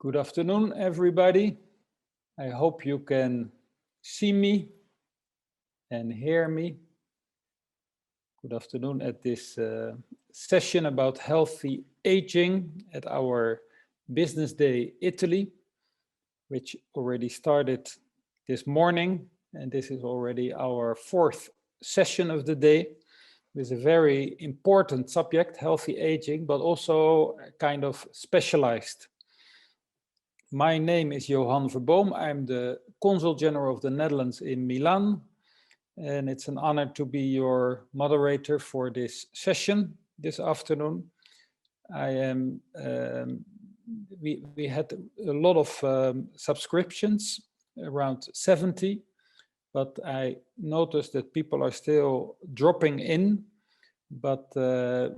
Good afternoon, everybody. I hope you can see me and hear me. Good afternoon at this session about healthy aging at our Business Day Italy, which already started this morning. And this is already our fourth session of the day. With a very important subject, healthy aging, but also kind of specialized. My name is Johan Verboom. I'm the Consul General of the Netherlands in Milan, and it's an honor to be your moderator for this session this afternoon. We had a lot of subscriptions, around 70, but I noticed that people are still dropping in, but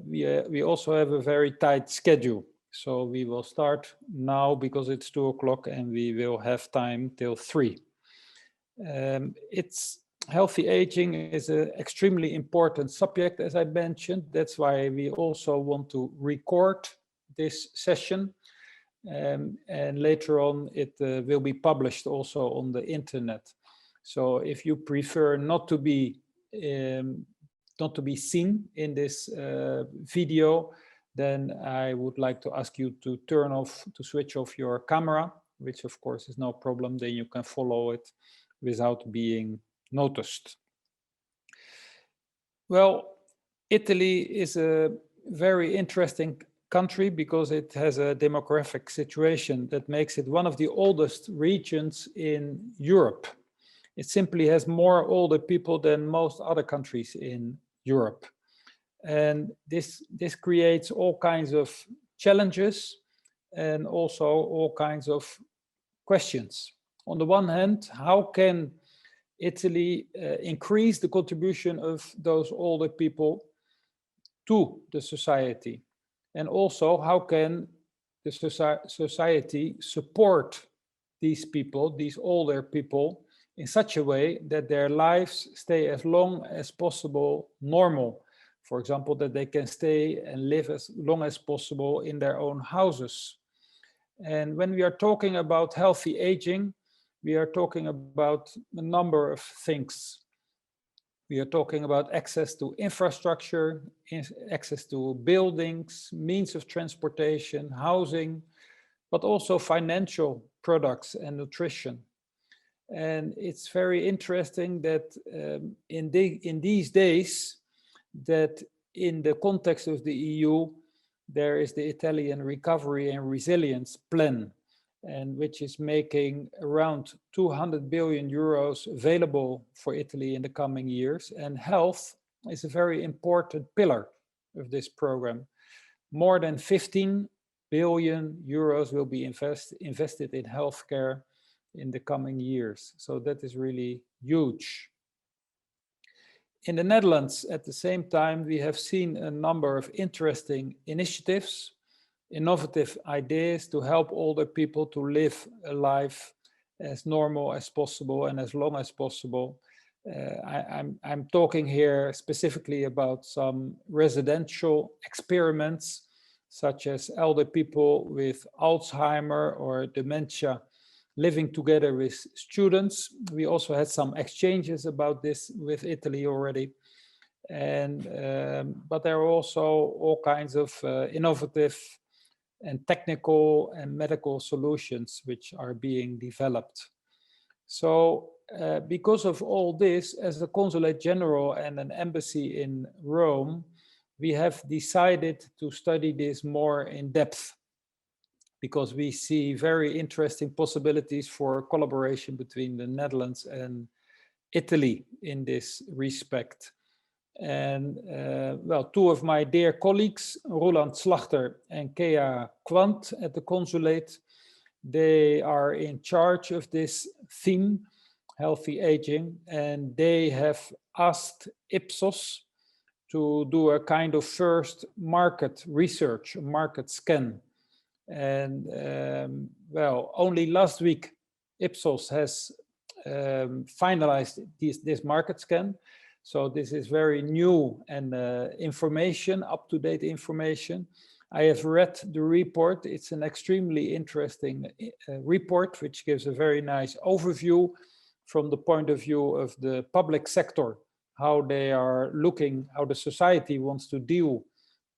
we also have a very tight schedule. So we will start now because it's 2 o'clock and we will have time till 3. Healthy aging is an extremely important subject, as I mentioned. That's why we also want to record this session. And later on, it will be published also on the internet. So if you prefer not to be seen in this video, then I would like to ask you to switch off your camera, which of course is no problem. Then you can follow it without being noticed. Well, Italy is a very interesting country because it has a demographic situation that makes it one of the oldest regions in Europe. It simply has more older people than most other countries in Europe. And this creates all kinds of challenges and also all kinds of questions. On the one hand, how can Italy increase the contribution of those older people to the society? And also, how can the society support these people, these older people, in such a way that their lives stay as long as possible normal? For example, that they can stay and live as long as possible in their own houses. And when we are talking about healthy aging, we are talking about a number of things. We are talking about access to infrastructure, access to buildings, means of transportation, housing, but also financial products and nutrition. And it's very interesting that in these days, that in the context of the EU, there is the Italian Recovery and Resilience Plan, and which is making around 200 billion euros available for Italy in the coming years. And health is a very important pillar of this program. More than 15 billion euros will be invested in healthcare in the coming years. So that is really huge. In the Netherlands, at the same time, we have seen a number of interesting initiatives, innovative ideas to help older people to live a life as normal as possible and as long as possible. I'm talking here specifically about some residential experiments, such as elder people with Alzheimer or dementia living together with students. We also had some exchanges about this with Italy already. And but there are also all kinds of innovative and technical and medical solutions which are being developed. So because of all this, as a Consulate General and an embassy in Rome, we have decided to study this more in depth, because we see very interesting possibilities for collaboration between the Netherlands and Italy in this respect. And well, 2 of my dear colleagues, Roland Slachter and Kea Quant at the Consulate, they are in charge of this theme, healthy aging, and they have asked Ipsos to do a kind of first market research, a market scan. And well, only last week, Ipsos has finalized this market scan. So this is very new and information, up-to-date information. I have read the report. It's an extremely interesting report, which gives a very nice overview from the point of view of the public sector, how they are looking, how the society wants to deal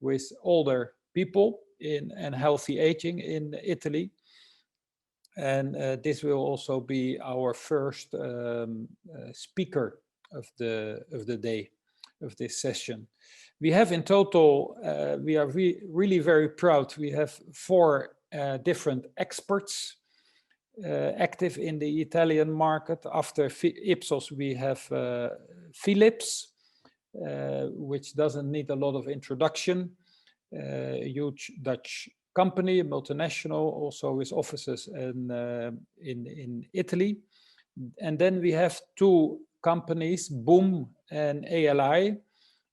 with older people and healthy aging in Italy. And this will also be our first speaker of the day, of this session. We have in total, we are really very proud, we have 4 different experts active in the Italian market. After Ipsos, we have Philips, which doesn't need a lot of introduction, a huge Dutch company, a multinational, also with offices in Italy. And then we have 2 companies, Boom and ALI,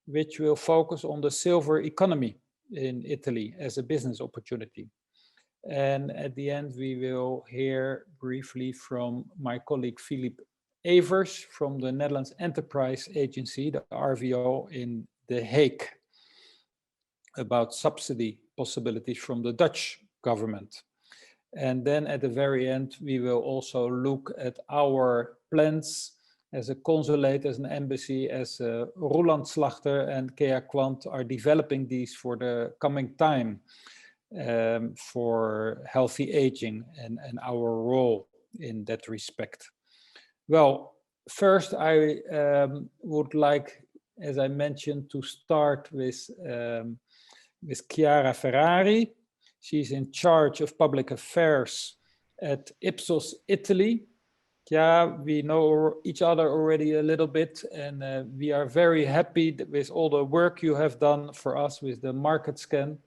which will focus on the silver economy in Italy as a business opportunity. And at the end, we will hear briefly from my colleague Philip Evers from the Netherlands Enterprise Agency, the RVO in The Hague, about subsidy possibilities from the Dutch government. And then at the very end, we will also look at our plans as a consulate, as an embassy, as Roland Slachter and Kea Quant are developing these for the coming time for healthy aging and our role in that respect. Well, first I would like, as I mentioned, to start with Chiara Ferrari. She's in charge of public affairs at Ipsos Italy. Yeah, we know each other already a little bit, and we are very happy with all the work you have done for us with the market scan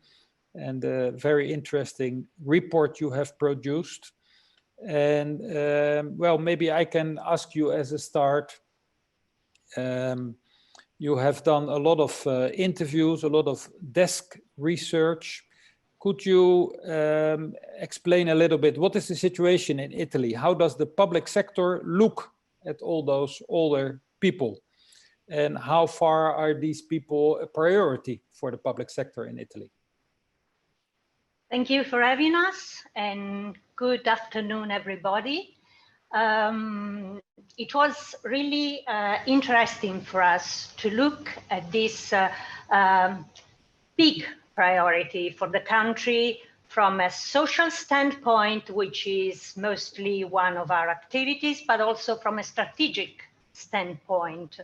and the very interesting report you have produced. And well, maybe I can ask you as a start. You have done a lot of interviews, a lot of desk research. Could you explain a little bit, what is the situation in Italy? How does the public sector look at all those older people? And how far are these people a priority for the public sector in Italy? Thank you for having us, and good afternoon, everybody. It was really interesting for us to look at this big priority for the country from a social standpoint, which is mostly one of our activities, but also from a strategic standpoint.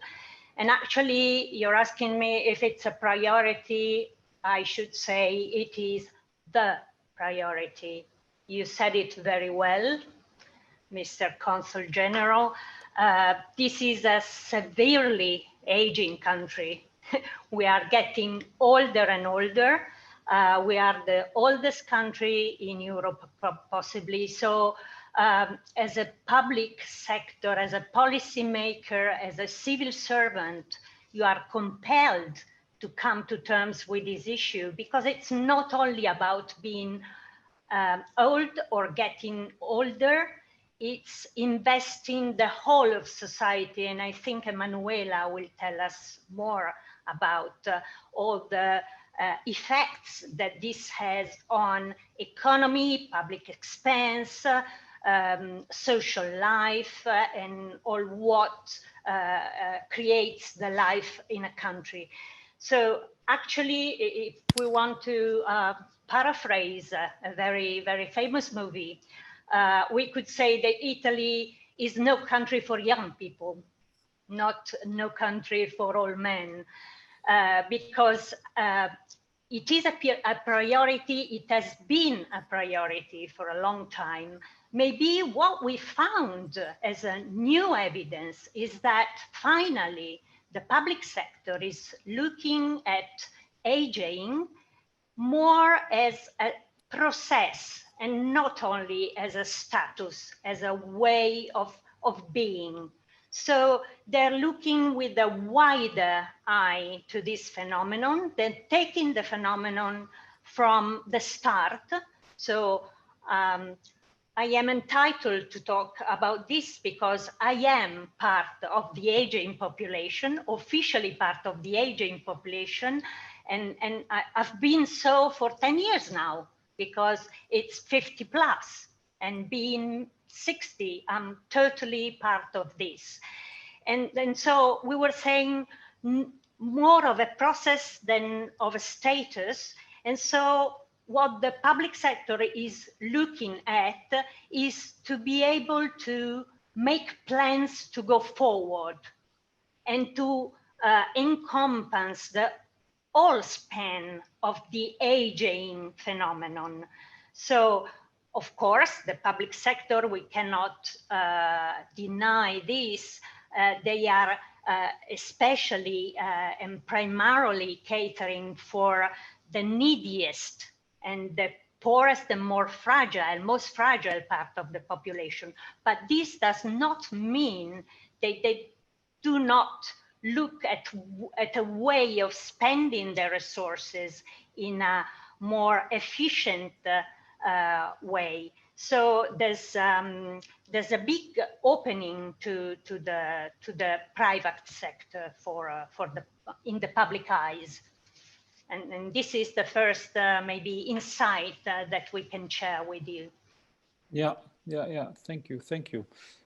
And actually, you're asking me if it's a priority. I should say it is the priority. You said it very well, Mr. Consul General. This is a severely aging country. We are getting older and older. We are the oldest country in Europe, possibly. So as a public sector, as a policymaker, as a civil servant, you are compelled to come to terms with this issue, because it's not only about being old or getting older, it's investing the whole of society. And I think Emanuela will tell us more about all the effects that this has on economy, public expense, social life, and all what creates the life in a country. So actually, if we want to paraphrase a very, very famous movie, we could say that Italy is no country for young people, not no country for all men, because it is a priority. It has been a priority for a long time. Maybe what we found as a new evidence is that finally the public sector is looking at aging more as a process and not only as a status, as a way of being. So they're looking with a wider eye to this phenomenon. They're taking the phenomenon from the start. So I am entitled to talk about this because I am part of the aging population, officially part of the aging population, And I've been so for 10 years now, because it's 50 plus, and being 60, I'm totally part of this. And so we were saying more of a process than of a status. And so what the public sector is looking at is to be able to make plans to go forward and to encompass the whole span of the aging phenomenon. So, of course, the public sector, we cannot deny this. They are especially and primarily catering for the neediest and the poorest and most fragile part of the population. But this does not mean they do not look at a way of spending their resources in a more efficient way. So there's a big opening to the private sector in the public eyes, and this is the first maybe insight that we can share with you. Yeah. Thank you.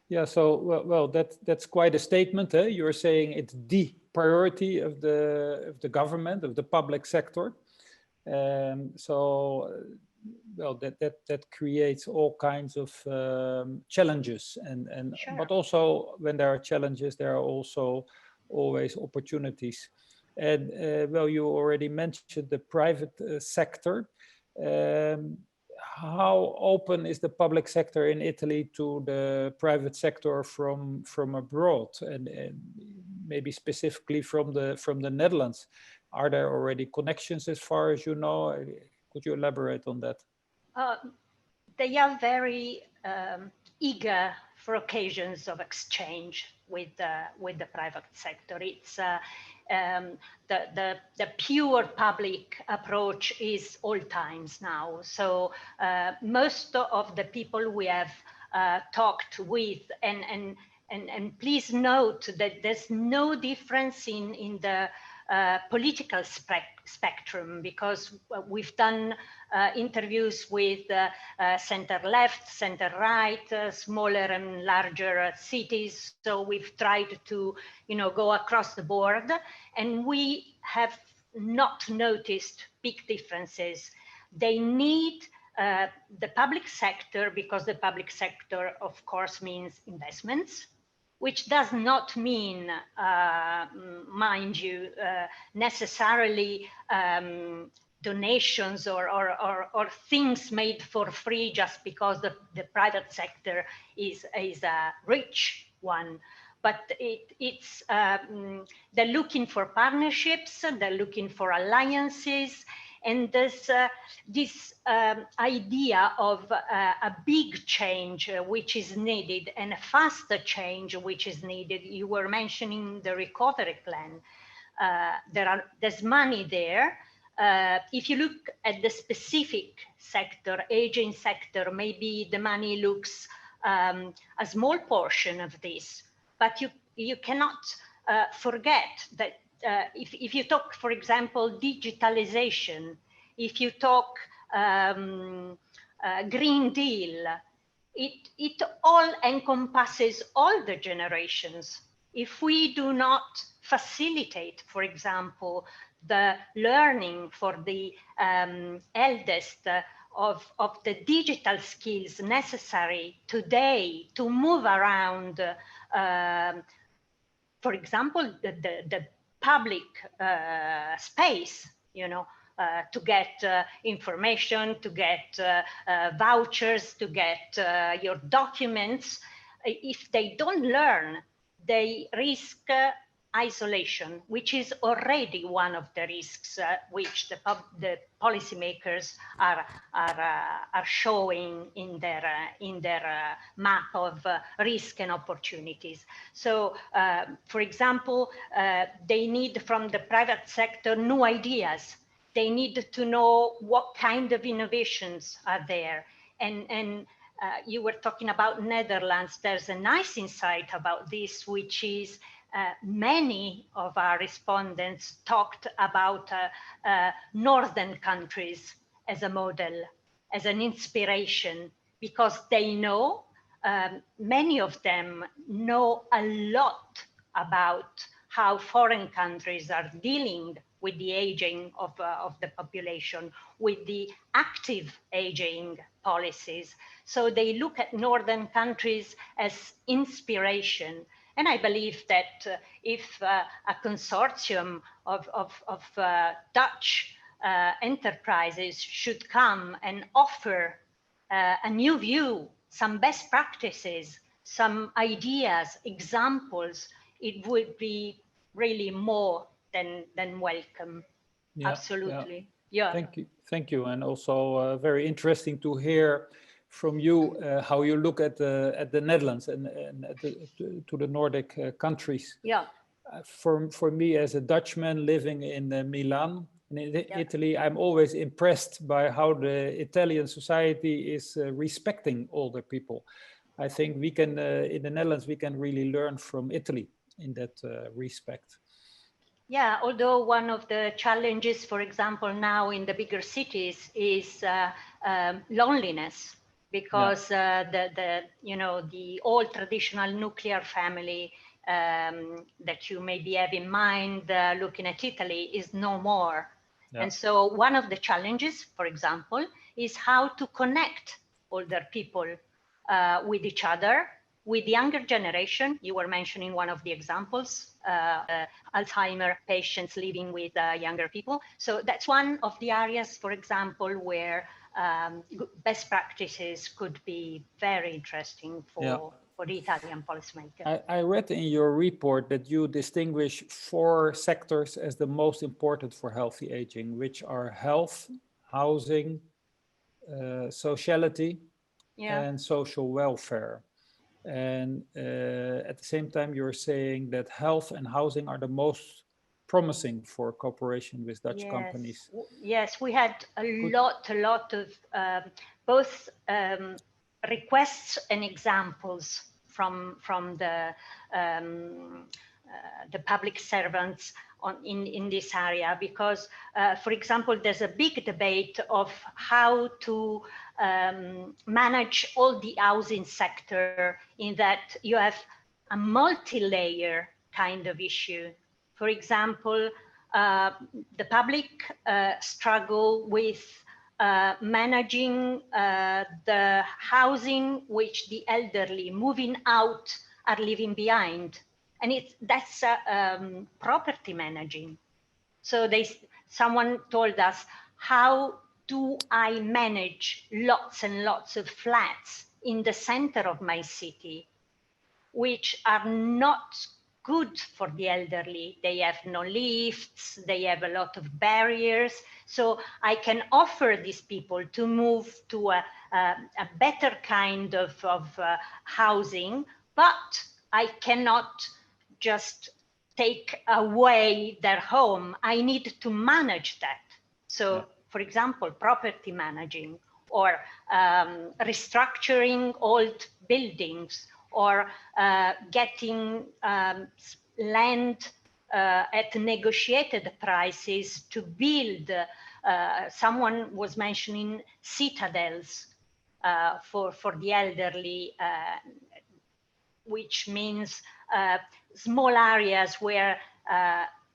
Yeah. So well, that's quite a statement. You're saying it's the priority of the government, of the public sector. So, well, that creates all kinds of challenges, and Sure. But also when there are challenges, there are also always opportunities. And well, you already mentioned the private sector. How open is the public sector in Italy to the private sector from abroad, and maybe specifically from the Netherlands? Are there already connections as far as you know? Could you elaborate on that? They are very eager for occasions of exchange with the private sector. It's the pure public approach is all times now. So most of the people we have talked with, and please note that there's no difference in the political spectrum, because we've done interviews with center left, center right, smaller and larger cities. So we've tried to, go across the board, and we have not noticed big differences. They need the public sector, because the public sector, of course, means investments, which does not mean, mind you, necessarily donations or things made for free just because the private sector is a rich one. But they're looking for partnerships, they're looking for alliances, and there's this idea of a big change which is needed, and a faster change which is needed. You were mentioning the recovery plan. There's money there. If you look at the specific sector, aging sector, maybe the money looks a small portion of this, but you cannot forget that if you talk, for example, digitalization, if you talk Green Deal, it all encompasses all the generations. If we do not facilitate, for example, the learning for the eldest of the digital skills necessary today to move around, for example, the public space, to get information, to get vouchers, to get your documents. If they don't learn, they risk isolation, which is already one of the risks which the policymakers are showing in their map of risk and opportunities. So, for example, they need from the private sector new ideas. They need to know what kind of innovations are there. And you were talking about Netherlands. There's a nice insight about this, which is many of our respondents talked about northern countries as a model, as an inspiration, because they know, many of them know a lot about how foreign countries are dealing with the aging of the population, with the active aging policies. So they look at northern countries as inspiration. And I believe that if a consortium of Dutch enterprises should come and offer a new view, some best practices, some ideas, examples, it would be really more than welcome. Yeah, absolutely. Yeah. Thank you. And also very interesting to hear from you how you look at the Netherlands and to the Nordic countries. Yeah. For me as a Dutchman living in Milan, in Italy, I'm always impressed by how the Italian society is respecting older people. I think we can, in the Netherlands, we can really learn from Italy in that respect. Yeah, although one of the challenges, for example, now in the bigger cities is loneliness, because the old traditional nuclear family that you maybe have in mind looking at Italy is no more. Yeah. And so one of the challenges, for example, is how to connect older people with each other, with the younger generation. You were mentioning one of the examples, Alzheimer patients living with younger people. So that's one of the areas, for example, where best practices could be very interesting for the Italian policymaker. I read in your report that you distinguish 4 sectors as the most important for healthy aging, which are health, housing, sociality, and social welfare. And at the same time, you're saying that health and housing are the most promising for cooperation with Dutch companies. Yes, we had a lot of both requests and examples from the public servants in this area, because, for example, there's a big debate of how to manage all the housing sector, in that you have a multi-layer kind of issue. For example, the public struggle with managing the housing which the elderly moving out are leaving behind. And that's property managing. So someone told us, how do I manage lots and lots of flats in the center of my city, which are not good for the elderly? They have no lifts, they have a lot of barriers. So I can offer these people to move to a better kind of housing, but I cannot just take away their home. I need to manage that. So, for example, property managing, or restructuring old buildings, or getting land at negotiated prices to build. Someone was mentioning citadels for the elderly, which means small areas where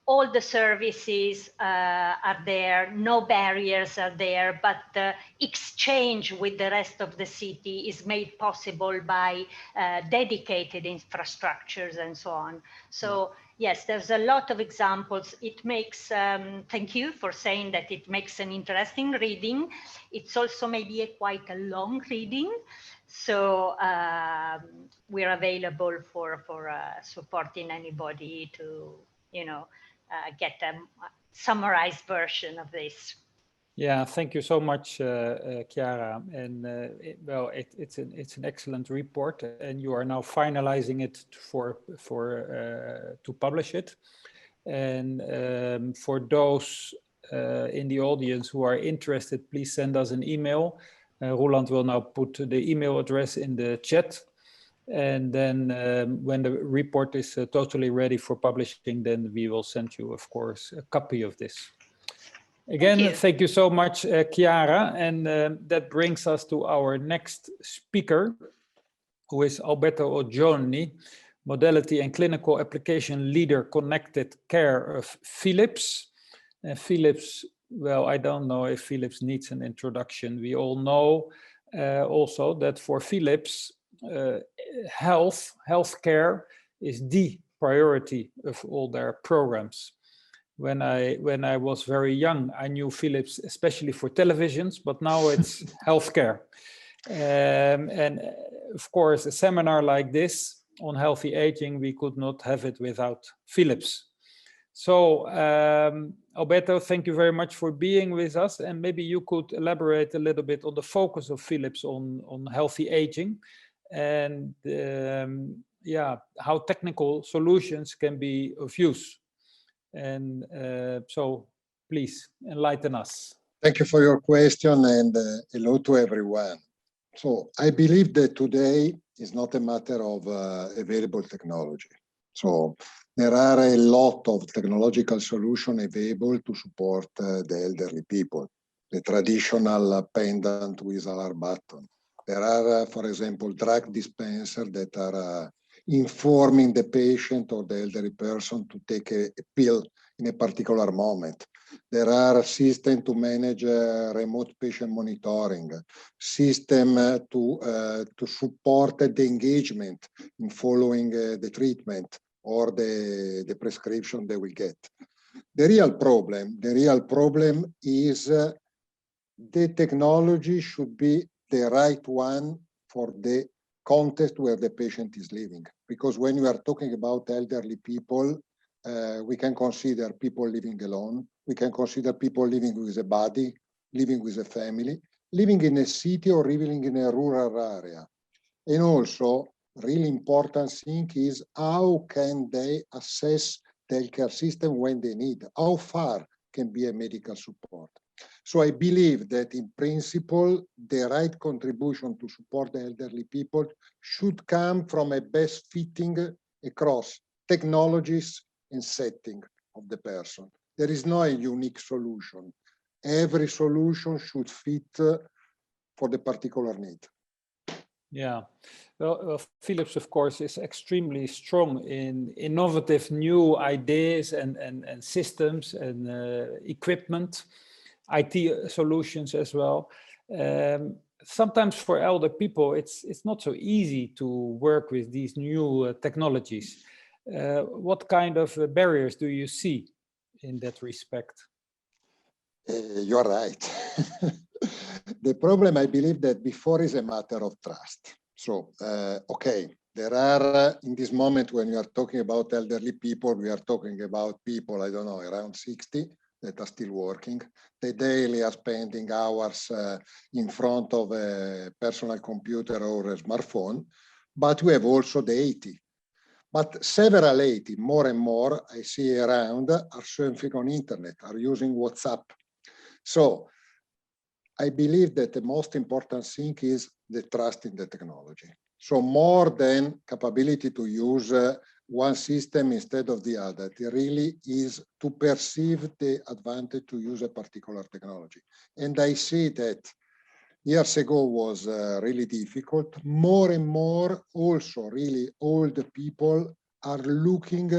all the services are there, no barriers are there, but the exchange with the rest of the city is made possible by dedicated infrastructures and so on. So yes, there's a lot of examples. It makes, thank you for saying that it makes an interesting reading. It's also maybe quite a long reading. So we're available for supporting anybody to, get a summarized version of this. Yeah, thank you so much, Chiara. And well, it's an excellent report, and you are now finalizing it to publish it. And for those in the audience who are interested, please send us an email. Roland will now put the email address in the chat. And then when the report is totally ready for publishing, then we will send you, of course, a copy of this. Again, thank you so much, Chiara. And that brings us to our next speaker, who is Alberto Oggioni, Modality and Clinical Application Leader, Connected Care of Philips. And Philips, well, I don't know if Philips needs an introduction. We all know also that for Philips, healthcare is the priority of all their programs. When I was very young, I knew Philips especially for televisions, but now it's healthcare. And of course, a seminar like this on healthy aging, we could not have it without Philips. So, Alberto, thank you very much for being with us. And maybe you could elaborate a little bit on the focus of Philips on healthy aging and how technical solutions can be of use. And so please enlighten us. Thank you for your question, and hello to everyone. So I believe that today is not a matter of available technology. So there are a lot of technological solutions available to support the elderly people. The traditional pendant with alarm button. There are, for example, drug dispensers that are informing the patient or the elderly person to take a pill in a particular moment. There are systems to manage remote patient monitoring, system to support the engagement in following the treatment or the prescription they will get. The real problem is the technology should be the right one for the context where the patient is living. Because when we are talking about elderly people, we can consider people living alone. We can consider people living with a body, living with a family, living in a city or living in a rural area. And also, really important thing is how can they assess the healthcare system when they need? How far can be a medical support? So I believe that in principle, the right contribution to support the elderly people should come from a best fitting across technologies and setting of the person. There is no unique solution. Every solution should fit for the particular need. Yeah, well, Philips, of course, is extremely strong in innovative new ideas and systems and equipment, IT solutions as well. Sometimes for elder people, it's not so easy to work with these new technologies. What kind of barriers do you see in that respect? You're right. The problem, I believe that before is a matter of trust. So, okay, there are, in this moment when we are talking about elderly people, we are talking about people, I don't know, around 60 that are still working. They daily are spending hours in front of a personal computer or a smartphone, but we have also the 80. But several 80, more and more, I see around, are surfing on internet, are using WhatsApp. So I believe that the most important thing is the trust in the technology. So more than capability to use one system instead of the other, it really is to perceive the advantage to use a particular technology. And I see that years ago was really difficult. More and more also really old people are looking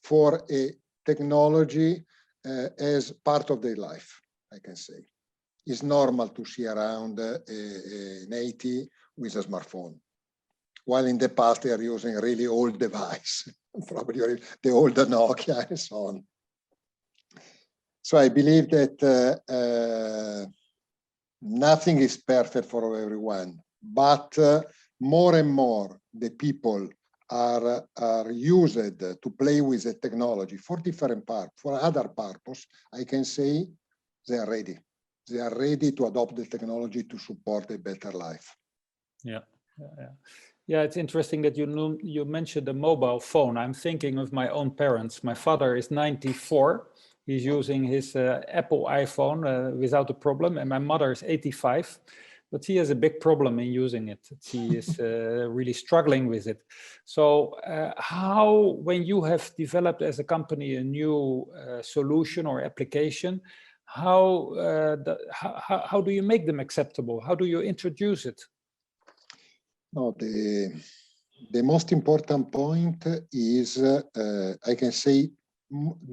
for a technology as part of their life, I can say. It's normal to see around an 80 with a smartphone, while in the past they are using a really old device, probably the older Nokia and so on. So I believe that nothing is perfect for everyone, but more and more the people are used to play with the technology for different parts, for other purposes. I can say they are ready. They are ready to adopt the technology to support a better life. Yeah, it's interesting that you mentioned the mobile phone. I'm thinking of my own parents. My father is 94. He's using his Apple iPhone without a problem, and my mother is 85. but he has a big problem in using it. He is really struggling with it. So how, when you have developed as a company a new solution or application, how do you make them acceptable? How do you introduce it? No, the most important point is, I can say,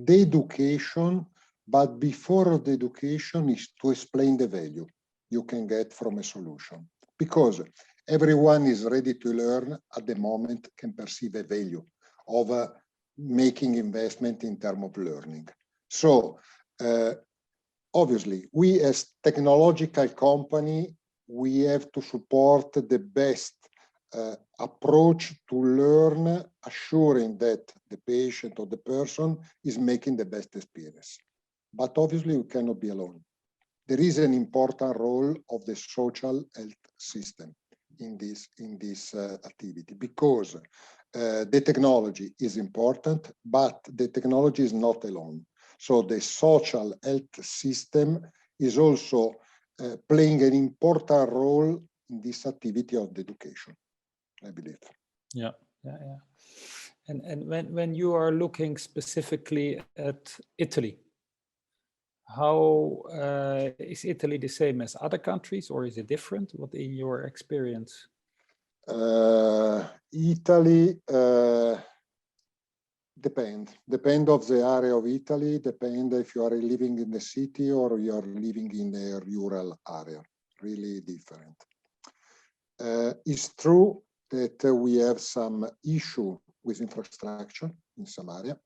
the education, but before the education is to explain the value you can get from a solution. Because everyone is ready to learn at the moment, can perceive a value of making investment in terms of learning. So obviously, we as technological company, we have to support the best approach to learn, assuring that the patient or the person is making the best experience. But obviously, we cannot be alone. There is an important role of the social health system in this activity, because the technology is important, but the technology is not alone. So the social health system is also playing an important role in this activity of the education, I believe. Yeah. And when you are looking specifically at Italy, how is Italy the same as other countries, or is it different? What in your experience? Italy depend of the area of Italy, depend if you are living in the city or you are living in a rural area, really different. It's true that we have some issue with infrastructure in some area,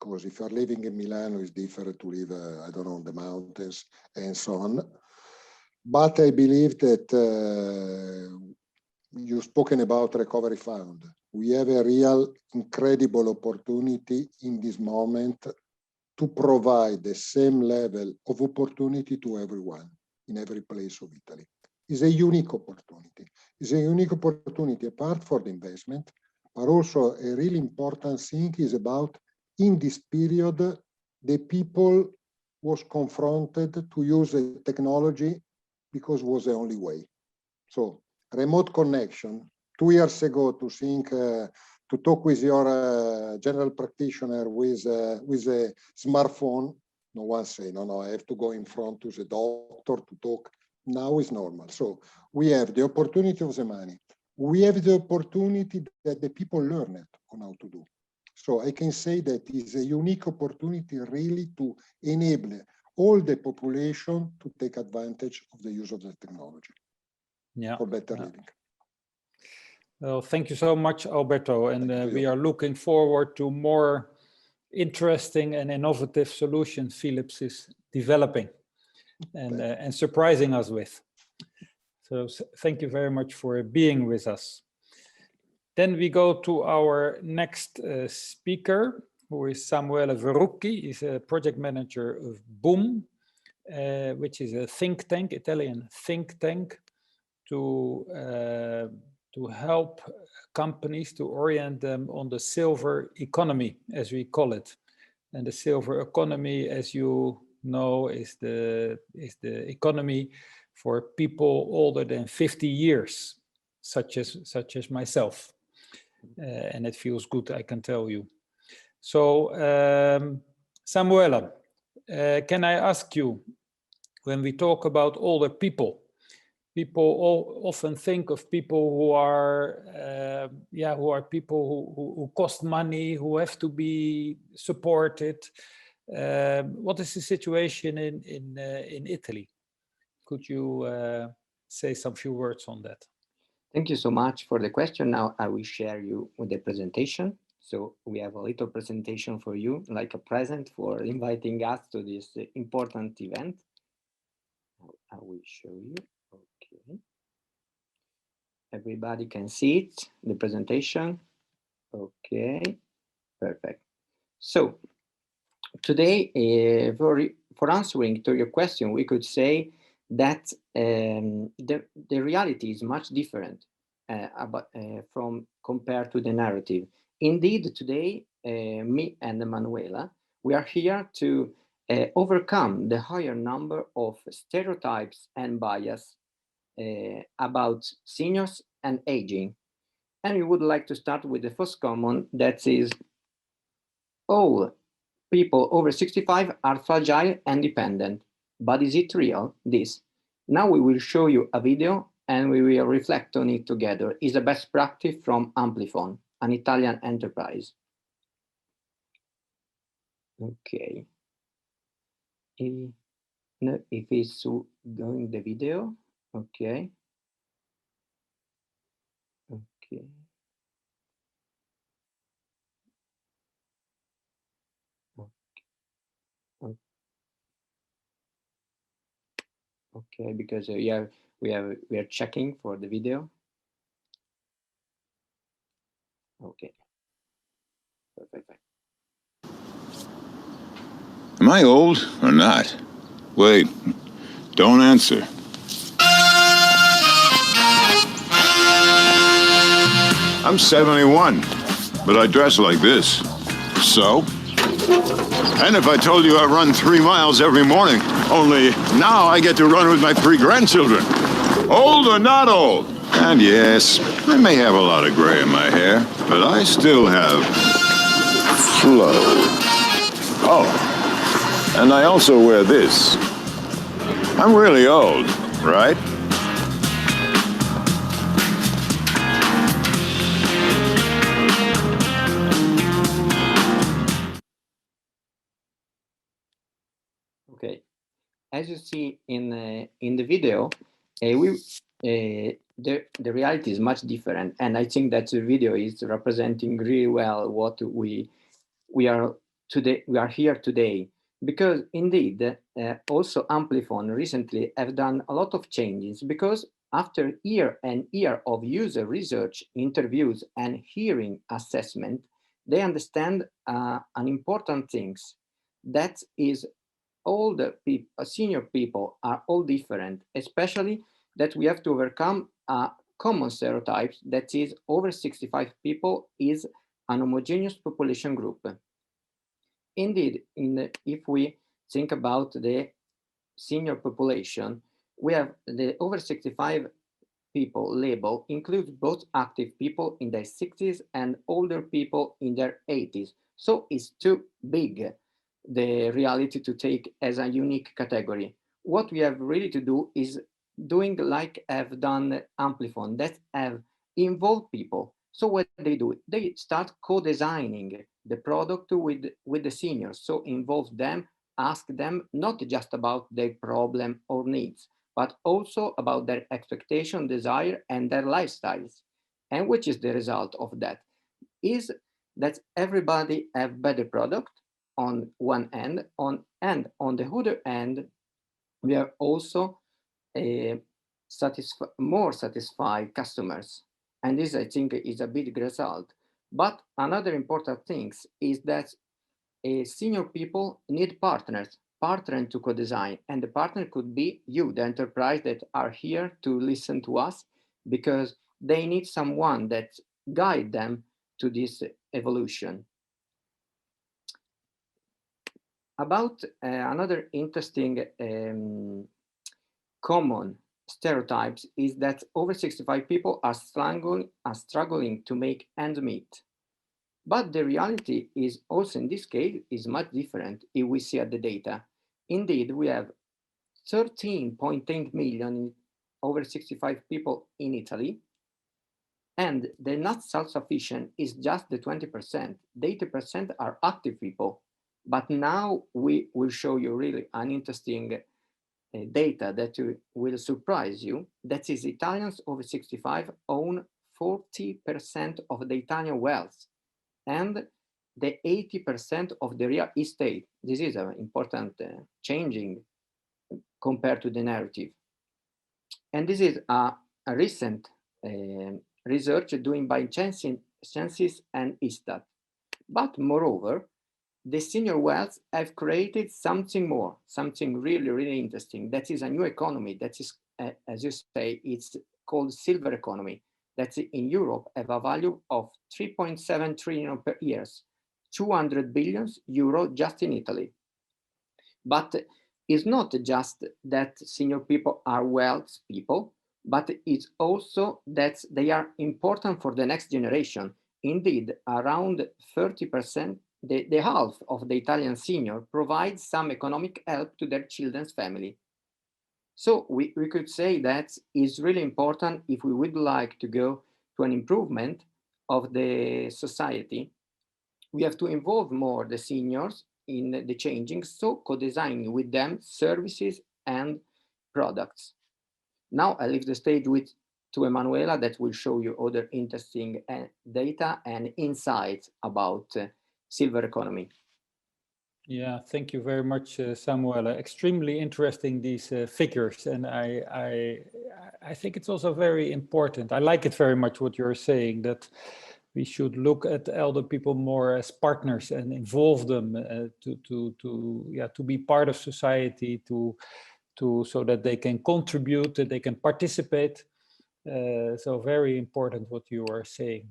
because if you're living in Milano, it's different to live, I don't know, in the mountains and so on. But I believe that you've spoken about recovery fund. We have a real incredible opportunity in this moment to provide the same level of opportunity to everyone in every place of Italy. It's a unique opportunity. It's a unique opportunity apart from the investment, but also a really important thing is about, in this period, the people was confronted to use the technology because it was the only way. So remote connection, 2 years ago, to think, to talk with your general practitioner with a smartphone, no one say, no, I have to go in front to the doctor to talk. Now is normal. So we have the opportunity of the money. We have the opportunity that the people learn it on how to do. So I can say that it's a unique opportunity really to enable all the population to take advantage of the use of the technology for better living. Well, thank you so much, Alberto. And we are looking forward to more interesting and innovative solutions Philips is developing and surprising us with. So thank you very much for being with us. Then we go to our next speaker, who is Samuele Verrucchi. He's a project manager of Boom, which is a think tank, Italian think tank, to help companies to orient them on the silver economy, as we call it. And the silver economy, as you know, is the economy for people older than 50 years, such as myself. And it feels good, I can tell you. So, Samuele, can I ask you, when we talk about older people often think of people who are people who cost money, who have to be supported. What is the situation in Italy? Could you say some few words on that? Thank you so much for the question. Now I will share you with the presentation. So we have a little presentation for you, like a present for inviting us to this important event. I will show you. Okay. Everybody can see it, the presentation. Okay, perfect. So today, for answering to your question, we could say that the reality is much different from compared to the narrative. Indeed, today, me and Emanuela, we are here to overcome the higher number of stereotypes and bias about seniors and aging. And we would like to start with the first common, that is all people over 65 are fragile and dependent. But is it real, this? Now we will show you a video and we will reflect on it together. It's a best practice from Amplifon, an Italian enterprise. Okay. No, if it's going the video, okay. Okay. Okay, because we are checking for the video. Okay. Perfect. Am I old or not? Wait, don't answer. I'm 71, but I dress like this. So? And if I told you I run 3 miles every morning, only now I get to run with my 3 grandchildren. Old or not old? And yes, I may have a lot of gray in my hair, but I still have flow. Oh, and I also wear this. I'm really old, right? Okay, as you see in the video, the reality is much different, and I think that the video is representing really well what we are today. We are here today because indeed, also Amplifon recently have done a lot of changes, because after year and year of user research, interviews, and hearing assessment, they understand an important things, that is all the people, senior people are all different, especially that we have to overcome a common stereotypes, that is over 65 people is an homogeneous population group. Indeed, if we think about the senior population, we have the over 65 people label includes both active people in their 60s and older people in their 80s. So it's too big, the reality, to take as a unique category. What we have really to do is doing like have done Amplifon, that have involved people. So what they do, they start co-designing the product with the seniors. So involve them, ask them not just about their problem or needs, but also about their expectation, desire, and their lifestyles. And which is the result of that? Is that everybody have better product on one end, and on the other end, we are also more satisfied customers. And this, I think, is a big result. But another important thing is that senior people need partners to co-design, and the partner could be you, the enterprise that are here to listen to us, because they need someone that guide them to this evolution. About another interesting common stereotypes is that over 65 people are struggling to make ends meet. But the reality is also in this case is much different if we see at the data. Indeed, we have 13.8 million over 65 people in Italy, and the not self-sufficient is just the 20%. The 80% are active people. But now we will show you really an interesting data that will surprise you. That is, Italians over 65 own 40% of the Italian wealth and the 80% of the real estate. This is an important changing compared to the narrative. And this is a recent research done by Census and Istat. But moreover, the senior wealth have created something more, something really, really interesting. That is a new economy. That is, as you say, it's called silver economy. That in Europe have a value of 3.7 trillion per year, 200 billion euro just in Italy. But it's not just that senior people are wealth people. but it's also that they are important for the next generation. Indeed, around 30%, the half of the Italian senior provides some economic help to their children's family. So we could say that it's really important if we would like to go to an improvement of the society. We have to involve more the seniors in the changing, so co-designing with them services and products. Now I leave the stage to Emanuela that will show you other interesting data and insights about silver economy. Yeah, thank you very much, Samuela. Extremely interesting, these figures, and I think it's also very important. I like it very much what you're saying, that we should look at elder people more as partners and involve them to be part of society, so that they can contribute, that they can participate. So very important what you are saying.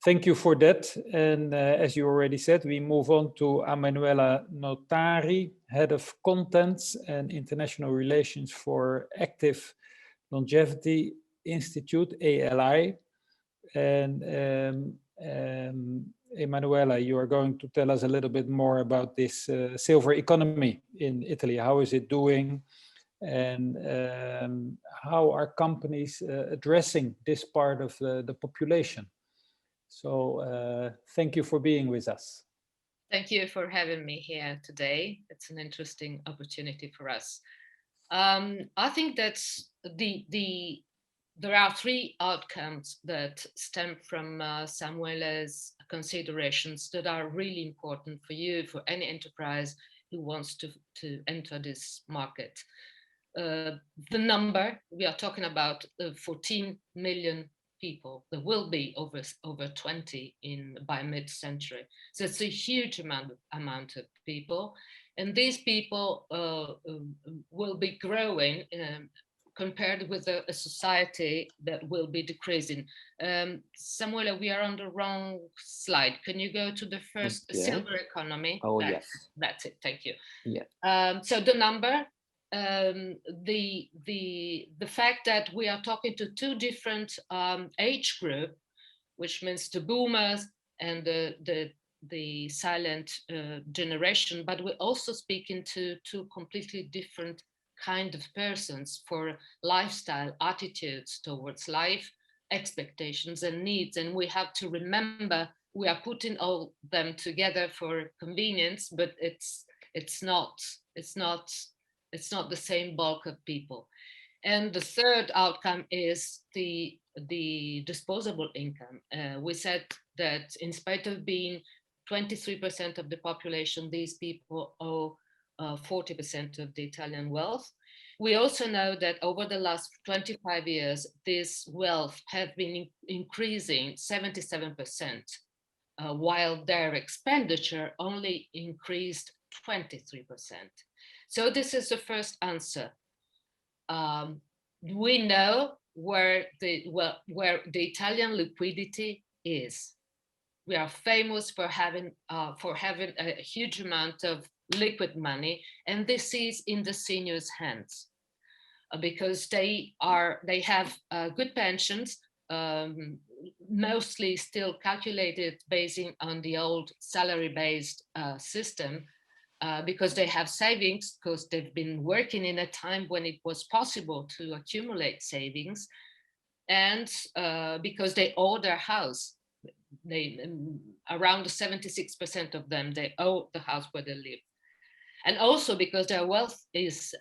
Thank you for that. And as you already said, we move on to Emanuela Notari, Head of Contents and International Relations for Active Longevity Institute, ALI. And Emanuela, you are going to tell us a little bit more about this silver economy in Italy. How is it doing? And how are companies addressing this part of the population? So thank you for being with us. Thank you for having me here today. It's an interesting opportunity for us. I think that there are three outcomes that stem from Samuela's considerations that are really important for you, for any enterprise who wants to enter this market. The number, we are talking about 14 million people. There will be over 20 by mid-century. So it's a huge amount of people. And these people will be growing compared with a society that will be decreasing. Samuela, we are on the wrong slide. Can you go to the first silver economy? Oh, yes. That's it, thank you. Yeah. So the number, the fact that we are talking to two different age group, which means the boomers and the silent generation, but we're also speaking to two completely different kind of persons for lifestyle, attitudes towards life, expectations and needs. And we have to remember we are putting all them together for convenience, but it's not the same bulk of people. And the third outcome is the disposable income. We said that in spite of being 23% of the population, these people owe 40% of the Italian wealth. We also know that over the last 25 years, this wealth have been increasing 77%, while their expenditure only increased 23%. So this is the first answer. We know where the Italian liquidity is. We are famous for having a huge amount of liquid money, and this is in the seniors' hands because they have good pensions, mostly still calculated based on the old salary-based system, because they have savings, because they've been working in a time when it was possible to accumulate savings, and because they owe their house. They around 76% of them, they owe the house where they live, and also because their wealth is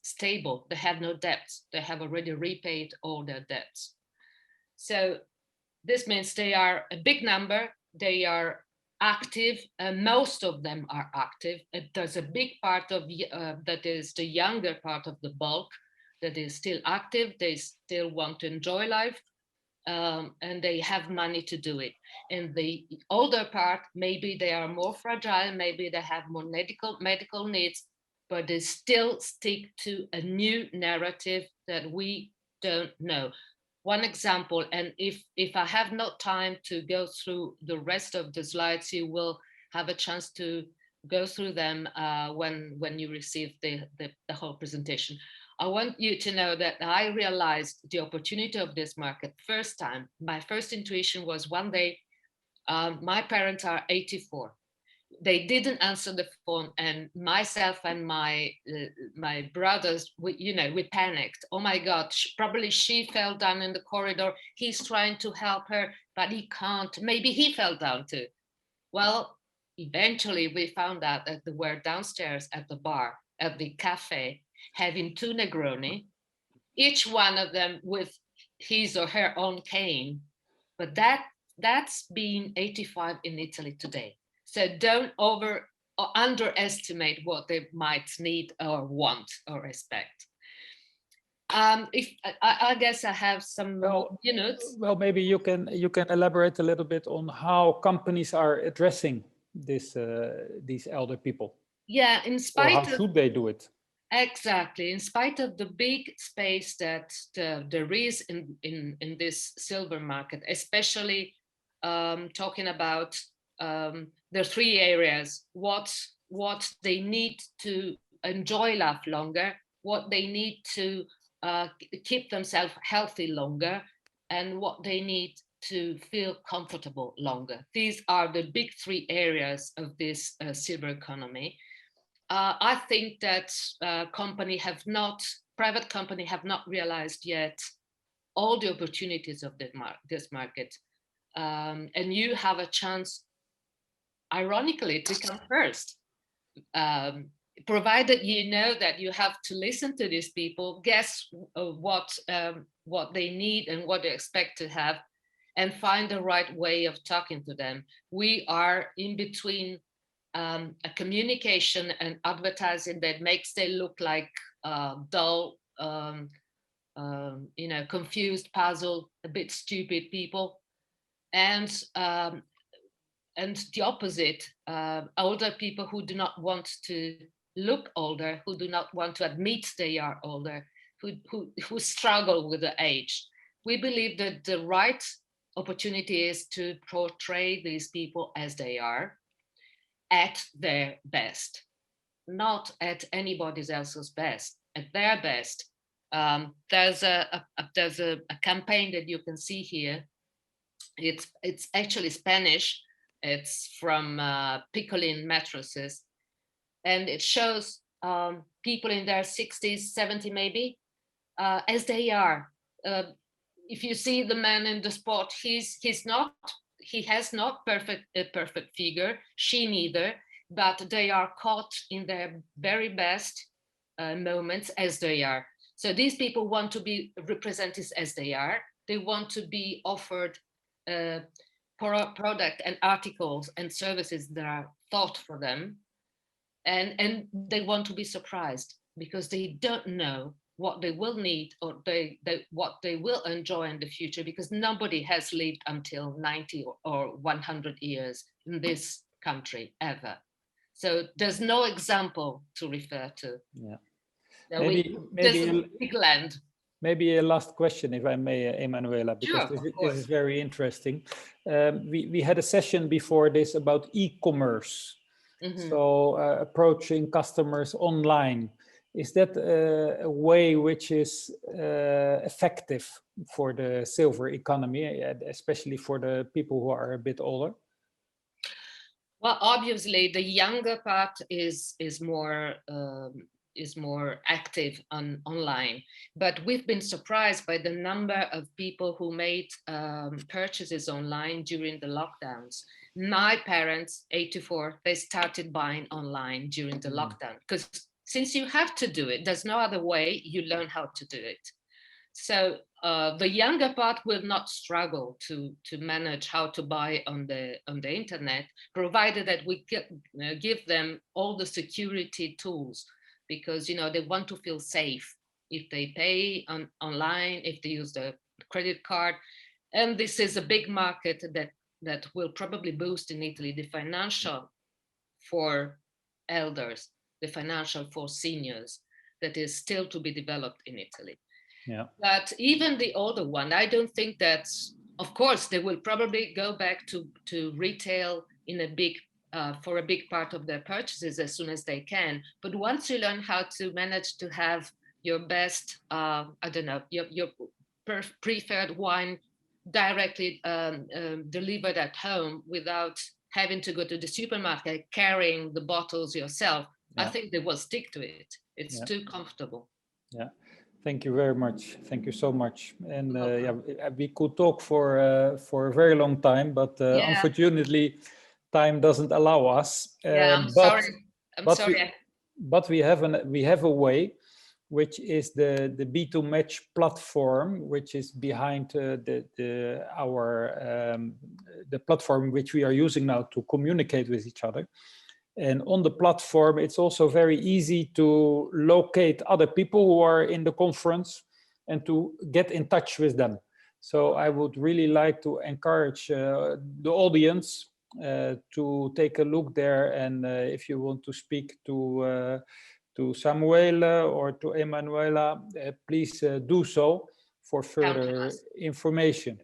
stable. They have no debts. They have already repaid all their debts. So this means they are a big number. They are active, and most of them are active. There's a big part of that is the younger part of the bulk that is still active. They still want to enjoy life. And they have money to do it. And the older part, maybe they are more fragile, maybe they have more medical needs, but they still stick to a new narrative that we don't know. One example, and if I have no time to go through the rest of the slides, you will have a chance to go through them when you receive the whole presentation. I want you to know that I realized the opportunity of this market first time. My first intuition was one day, my parents are 84. They didn't answer the phone, and myself and my brothers, we panicked. Oh my God, probably she fell down in the corridor. He's trying to help her, but he can't. Maybe he fell down too. Well, eventually we found out that they were downstairs at the bar, at the cafe, having 2 Negroni, each one of them with his or her own cane. But that's being 85 in Italy today. So don't underestimate what they might need or want or expect. I guess I have some minutes. Well, maybe you can elaborate a little bit on how companies are addressing these elder people. Yeah, in spite or how should they do it? Exactly. In spite of the big space that there is in this silver market, especially talking about the 3 areas: what they need to enjoy life longer, what they need to keep themselves healthy longer, and what they need to feel comfortable longer. These are the big 3 areas of this silver economy. I think that private company have not realized yet all the opportunities of this market. And you have a chance, ironically, to come first. Provided you know that you have to listen to these people, guess what they need and what they expect to have, and find the right way of talking to them. We are in between a communication and advertising that makes them look like dull, confused, puzzled, a bit stupid people, and the opposite, older people who do not want to look older, who do not want to admit they are older, who struggle with the age. We believe that the right opportunity is to portray these people as they are, at their best, not at anybody else's best, at their best. There's a campaign that you can see here. It's actually Spanish. It's from Picolin Mattresses, and it shows people in their 60s, 70 maybe, as they are. If you see the man in the spot, he has not a perfect figure, she neither, but they are caught in their very best moments as they are. So these people want to be represented as they are. They want to be offered product and articles and services that are thought for them. And they want to be surprised because they don't know what they will need or what they will enjoy in the future, because nobody has lived until 90 or 100 years in this country ever. So there's no example to refer to. Yeah. Maybe a big land. Maybe a last question, if I may, Emanuela, because sure, this is very interesting. We had a session before this about e-commerce. Mm-hmm. So approaching customers online. Is that a way which is effective for the silver economy, especially for the people who are a bit older? Well, obviously, the younger part is more active online, but we've been surprised by the number of people who made purchases online during the lockdowns. My parents, 84, they started buying online during the lockdown because since you have to do it, there's no other way, you learn how to do it. So the younger part will not struggle to manage how to buy on the internet, provided that we give them all the security tools, because they want to feel safe if they pay online, if they use the credit card. And this is a big market that will probably boost in Italy the financial for elders, the financial for seniors, that is still to be developed in Italy. Yeah. But even the older one, I don't think that, of course, they will probably go back to retail in for a big part of their purchases as soon as they can. But once you learn how to manage to have your best, I don't know, your preferred wine directly delivered at home without having to go to the supermarket carrying the bottles yourself. I think they will stick to it. It's too comfortable. Yeah, thank you very much. Thank you so much. And we could talk for a very long time, but unfortunately, time doesn't allow us. I'm sorry. I'm sorry. But we have a way, which is the B2 Match platform, which is behind the platform which we are using now to communicate with each other. And on the platform, it's also very easy to locate other people who are in the conference and to get in touch with them. So I would really like to encourage the audience to take a look there. And if you want to speak to Samuele or to Emanuela, please do so for further information.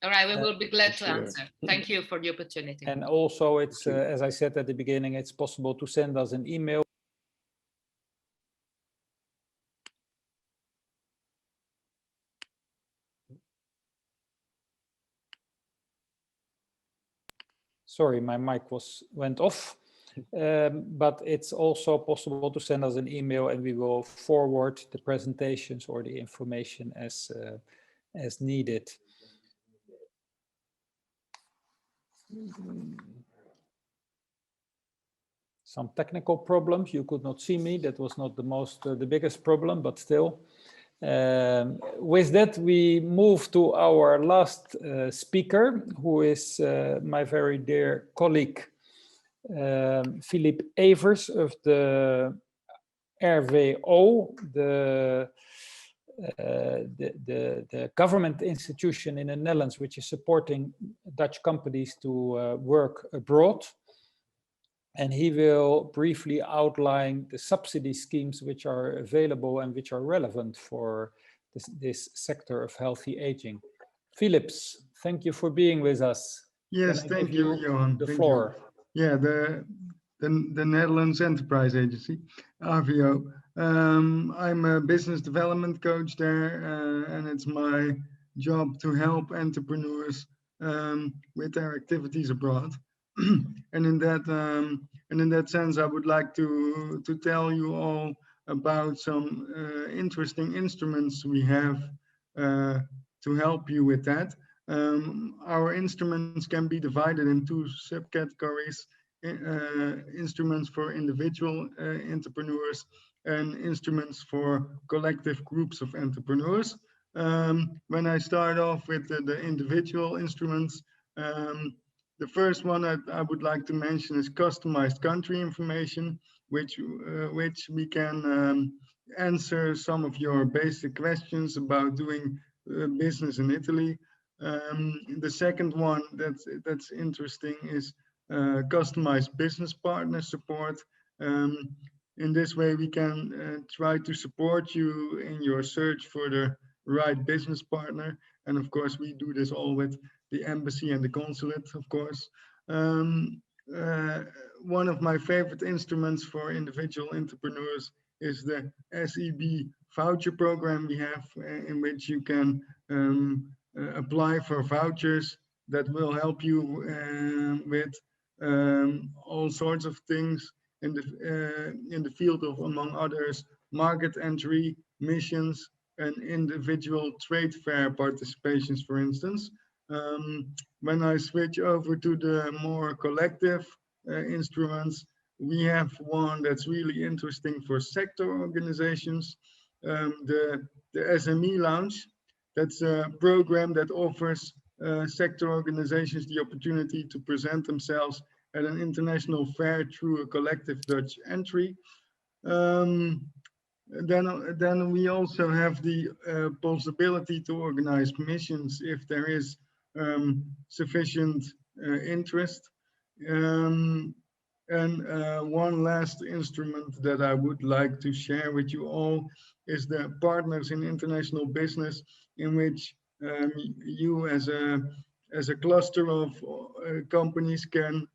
All right, we will be glad to answer. Thank you for the opportunity. And also, it's as I said at the beginning, it's possible to send us an email. Sorry, my mic went off. But it's also possible to send us an email, and we will forward the presentations or the information as needed. Some technical problems. You could not see me. That was not the biggest problem, but still. With that, we move to our last speaker, who is my very dear colleague, Philip Evers of the RWO, the government institution in the Netherlands, which is supporting Dutch companies to work abroad. And he will briefly outline the subsidy schemes which are available and which are relevant for this sector of healthy aging. Philips, thank you for being with us. Yes, thank you, Johan. The floor. Yeah, the Netherlands Enterprise Agency, RWO. I'm a business development coach there, and it's my job to help entrepreneurs with their activities abroad. And in that sense, I would like to tell you all about some interesting instruments we have to help you with that. Our instruments can be divided in two subcategories: instruments for individual entrepreneurs and instruments for collective groups of entrepreneurs. When I start off with the individual instruments, the first one I would like to mention is customized country information, which we can answer some of your basic questions about doing business in Italy. The second one that's interesting is customized business partner support. In this way, we can try to support you in your search for the right business partner. And of course, we do this all with the embassy and the consulate, of course. One of my favorite instruments for individual entrepreneurs is the SEB voucher program we have, in which you can apply for vouchers that will help you with all sorts of things in the field of, among others, market entry, missions, and individual trade fair participations, for instance. When I switch over to the more collective instruments, we have one that's really interesting for sector organizations, the SME Lounge. That's a program that offers sector organizations the opportunity to present themselves at an international fair through a collective Dutch entry. Then we also have the possibility to organize missions if there is sufficient interest. And one last instrument that I would like to share with you all is the Partners in International Business, in which you as a cluster of companies can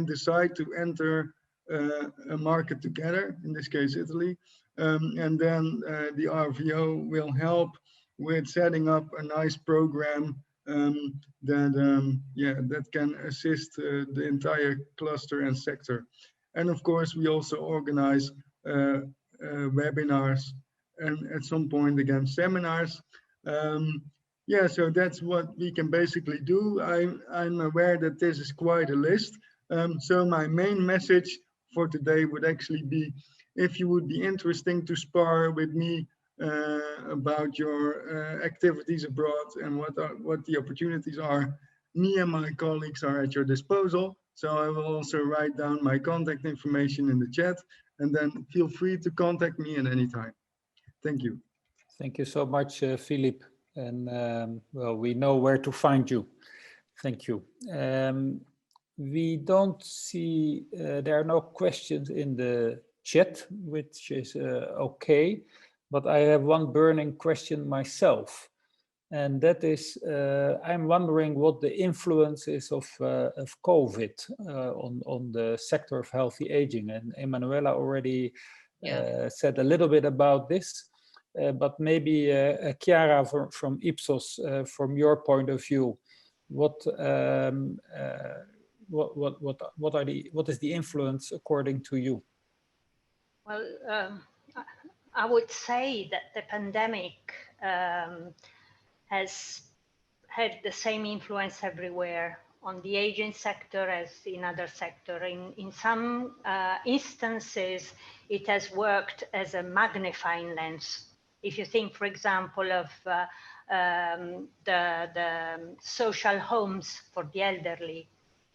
decide to enter a market together, in this case Italy. And then the RVO will help with setting up a nice program that can assist the entire cluster and sector. And of course, we also organize webinars and at some point again seminars. So that's what we can basically do. I'm aware that this is quite a list. So my main message for today would actually be, if you would be interested to spar with me about your activities abroad and what the opportunities are, me and my colleagues are at your disposal. So I will also write down my contact information in the chat, and then feel free to contact me at any time. Thank you. Thank you so much, Philippe. And well, we know where to find you. Thank you. We don't see, there are no questions in the chat, which is okay. But I have one burning question myself. And that is, I'm wondering what the influence is of COVID on the sector of healthy aging. And Emanuela already said a little bit about this, but maybe Chiara from Ipsos, from your point of view, what is the influence according to you? Well, I would say that the pandemic has had the same influence everywhere on the aging sector as in other sectors. In some instances, it has worked as a magnifying lens. If you think, for example, of the social homes for the elderly,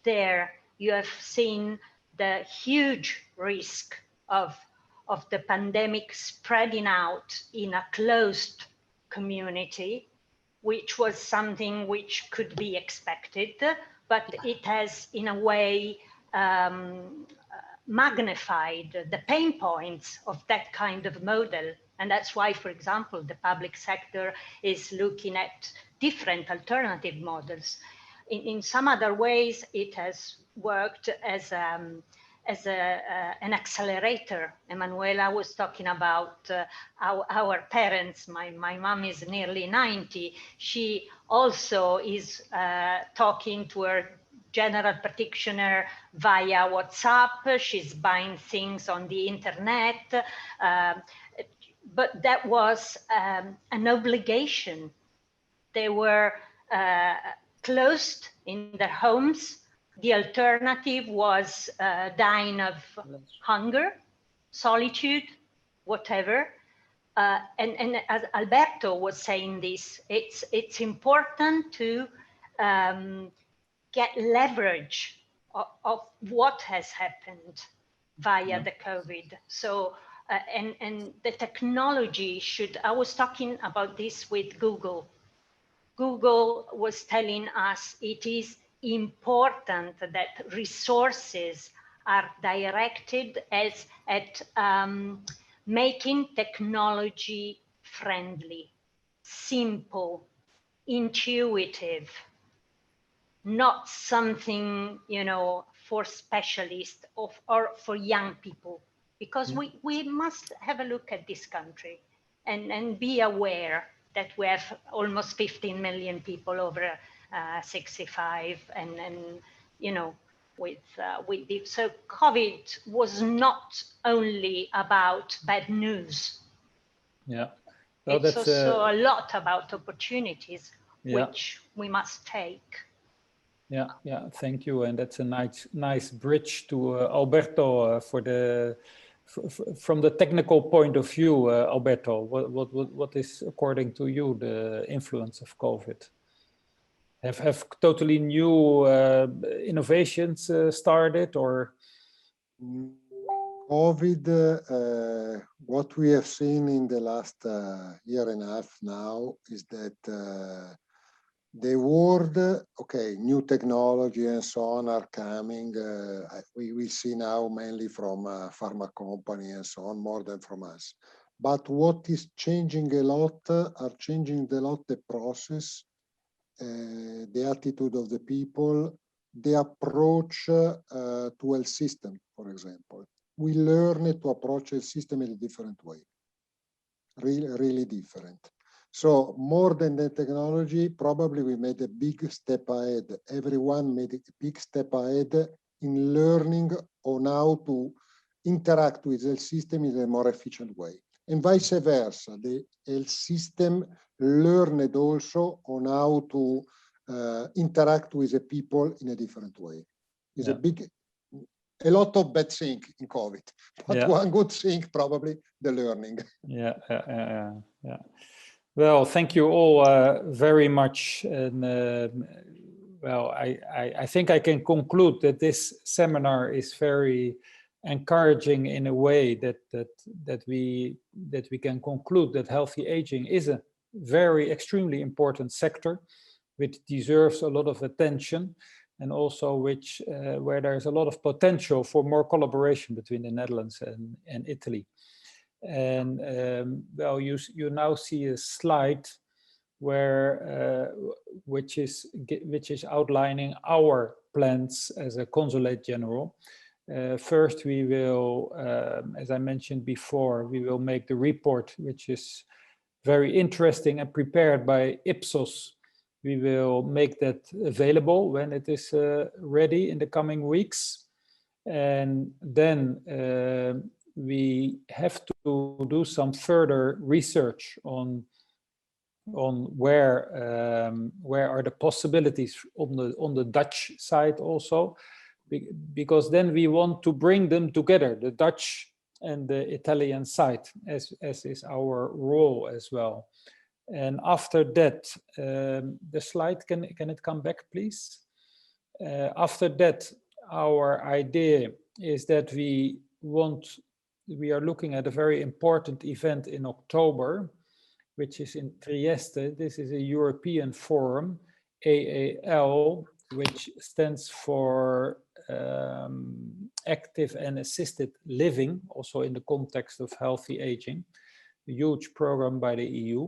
there you have seen the huge risk of the pandemic spreading out in a closed community, which was something which could be expected, but it has in a way magnified the pain points of that kind of model. And that's why, for example, the public sector is looking at different alternative models. In some other ways, it has worked as an accelerator. Emanuela was talking about our parents. My mom is nearly 90. She also is talking to her general practitioner via WhatsApp. She's buying things on the internet. But that was an obligation. They were closed in their homes. The alternative was dying of hunger, solitude, whatever. And as Alberto was saying this, it's important to get leverage of what has happened via the COVID. So, and the technology should, I was talking about this with Google. Google was telling us it is important that resources are directed at making technology friendly, simple, intuitive, not something, you know, for specialists or for young people, because we must have a look at this country and be aware that we have almost 15 million people over 65, and you know, with the, so COVID was not only about bad news. Yeah, well, it's that's also a lot about opportunities, which we must take. Yeah, thank you, and that's a nice bridge to Alberto for the. From the technical point of view, Alberto, what is, according to you, the influence of COVID? Have totally new innovations started, or? COVID, what we have seen in the last year and a half now is that the world, okay, new technology and so on are coming. We will see now mainly from pharma company and so on, more than from us. But what is changing a lot, the process, the attitude of the people, the approach to health system, for example. We learn to approach a system in a different way. really different. So more than the technology, probably we made a big step ahead. Everyone made a big step ahead in learning on how to interact with the system in a more efficient way. And vice versa, the health system learned also on how to interact with the people in a different way. It's a lot of bad things in COVID, but one good thing, probably the learning. Yeah. Well, thank you all very much. And well, I think I can conclude that this seminar is very encouraging in a way that we can conclude that healthy aging is a very extremely important sector, which deserves a lot of attention, and also which where there's a lot of potential for more collaboration between the Netherlands and Italy. And well, you now see a slide where which is outlining our plans as a consulate general. First, we will, as I mentioned before, we will make the report, which is very interesting and prepared by Ipsos. We will make that available when it is ready in the coming weeks. And then we have to do some further research on where are the possibilities on the Dutch side also, because then we want to bring them together, the Dutch and the Italian side, as is our role as well. And after that, the slide, can it come back, please? After that, our idea is that we are looking at a very important event in October, which is in Trieste. This is a European forum, AAL, which stands for active and assisted living, also in the context of healthy aging, a huge program by the EU.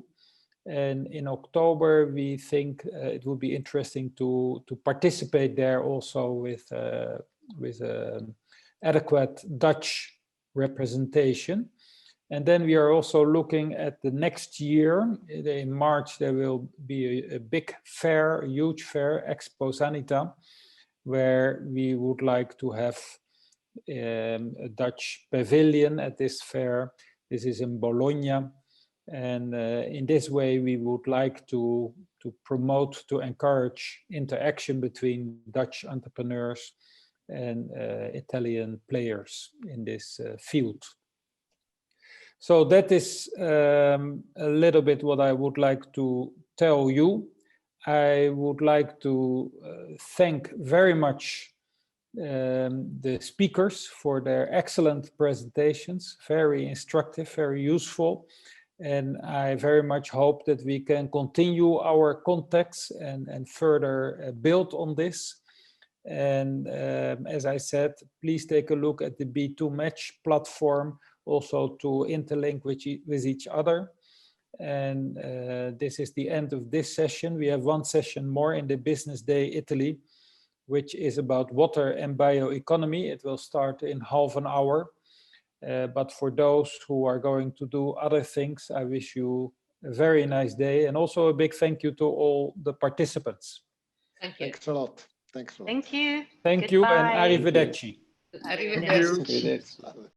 And in October, we think it would be interesting to participate there also with adequate Dutch representation. And then we are also looking at the next year. In March, there will be a big fair, a huge fair, Expo Sanita, where we would like to have a Dutch pavilion at this fair. This is in Bologna. And in this way, we would like to promote, to encourage interaction between Dutch entrepreneurs and Italian players in this field. So that is a little bit what I would like to tell you. I would like to thank very much the speakers for their excellent presentations, very instructive, very useful. And I very much hope that we can continue our contacts and further build on this. And as I said, please take a look at the B2Match platform, also to interlink with each other. And this is the end of this session. We have one session more in the Business Day Italy, which is about water and bioeconomy. It will start in half an hour. But for those who are going to do other things, I wish you a very nice day. And also a big thank you to all the participants. Thank you. Thanks a lot. Thanks a lot. Thank you. Thank you and Goodbye. arrivederci. Arrivederci. Arrivederci.